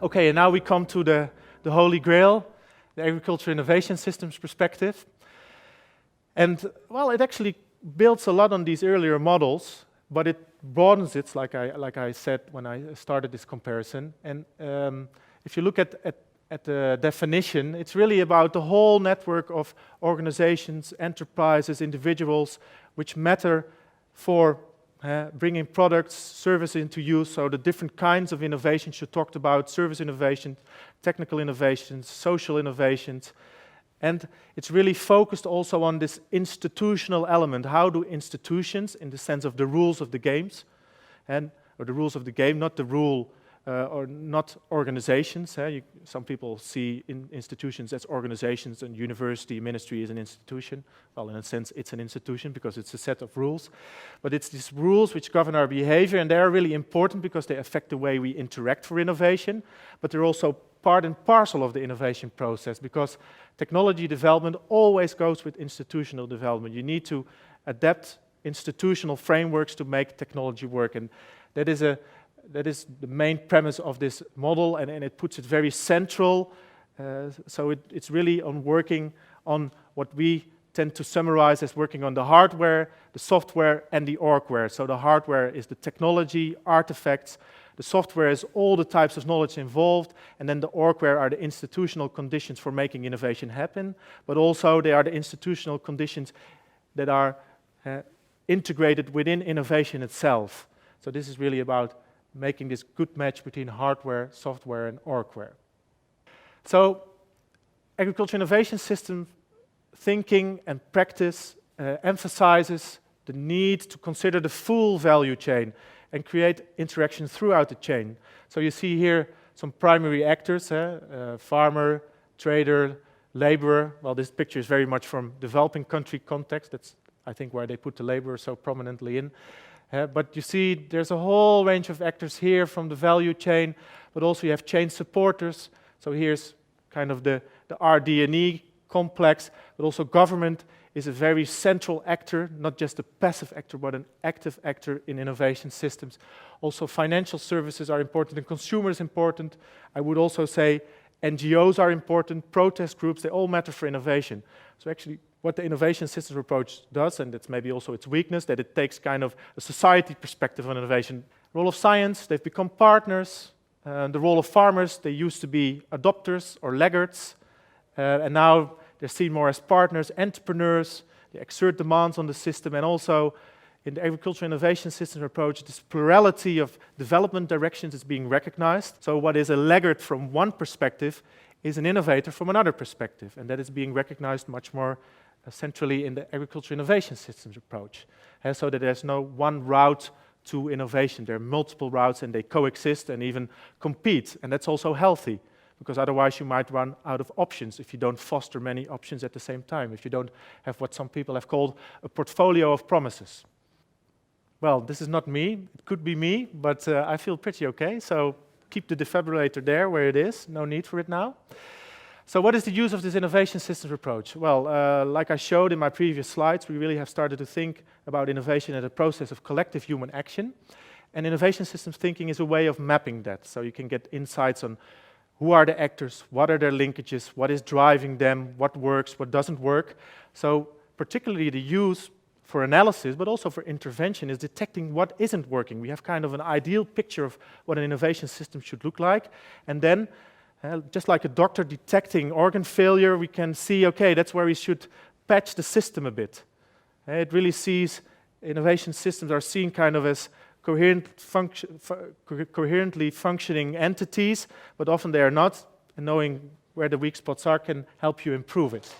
Okay, and now we come to the Holy Grail, the agriculture innovation systems perspective. And, well, it actually builds a lot on these earlier models, but it broadens it, like I said when I started this comparison. And if you look at the definition, it's really about the whole network of organizations, enterprises, individuals, which matter for bringing products, services into use, so the different kinds of innovations you talked about, service innovations, technical innovations, social innovations. And it's really focused also on this institutional element. How do institutions, in the sense of the rules of the games, or the rules of the game, not the rule, or not organizations. Some people see institutions as organizations, and university, ministry is an institution. Well, in a sense, it's an institution because it's a set of rules. But it's these rules which govern our behavior, and they are really important because they affect the way we interact for innovation, but they're also part and parcel of the innovation process, because technology development always goes with institutional development. You need to adapt institutional frameworks to make technology work, and that is the main premise of this model, and it puts it very central. So it's really on working on what we tend to summarize as working on the hardware, the software, and the orgware. So the hardware is the technology, artifacts. The software is all the types of knowledge involved, and then the orgware are the institutional conditions for making innovation happen, but also they are the institutional conditions that are integrated within innovation itself. So this is really about making this good match between hardware, software, and orgware. So agriculture innovation system thinking and practice emphasizes the need to consider the full value chain and create interaction throughout the chain. So you see here some primary actors, farmer, trader, laborer. Well, this picture is very much from developing country context. That's, I think, where they put the laborer so prominently in. But you see there's a whole range of actors here from the value chain, but also you have chain supporters. So here's kind of the RD&E complex, but also government is a very central actor, not just a passive actor, but an active actor in innovation systems. Also, financial services are important, and consumer is important. I would also say NGOs are important, protest groups, they all matter for innovation. So actually, what the innovation systems approach does, and it's maybe also its weakness, that it takes kind of a society perspective on innovation. Role of science, they've become partners. The role of farmers, they used to be adopters or laggards, and now they're seen more as partners, entrepreneurs. They exert demands on the system, and also in the agricultural innovation systems approach, this plurality of development directions is being recognized. So what is a laggard from one perspective is an innovator from another perspective, and that is being recognized much more centrally in the agricultural innovation systems approach. So that there's no one route to innovation. There are multiple routes, and they coexist and even compete, and that's also healthy, because otherwise you might run out of options if you don't foster many options at the same time, if you don't have what some people have called a portfolio of promises. Well, this is not me. It could be me, but I feel pretty okay, so keep the defibrillator there where it is. No need for it now. So what is the use of this innovation systems approach? Well, like I showed in my previous slides, we really have started to think about innovation as a process of collective human action, and innovation systems thinking is a way of mapping that, so you can get insights on who are the actors, what are their linkages, what is driving them, what works, what doesn't work. So particularly the use for analysis, but also for intervention, is detecting what isn't working. We have kind of an ideal picture of what an innovation system should look like. And then, just like a doctor detecting organ failure, we can see, okay, that's where we should patch the system a bit. It really sees innovation systems are seen kind of as coherently functioning entities, but often they are not, and knowing where the weak spots are can help you improve it.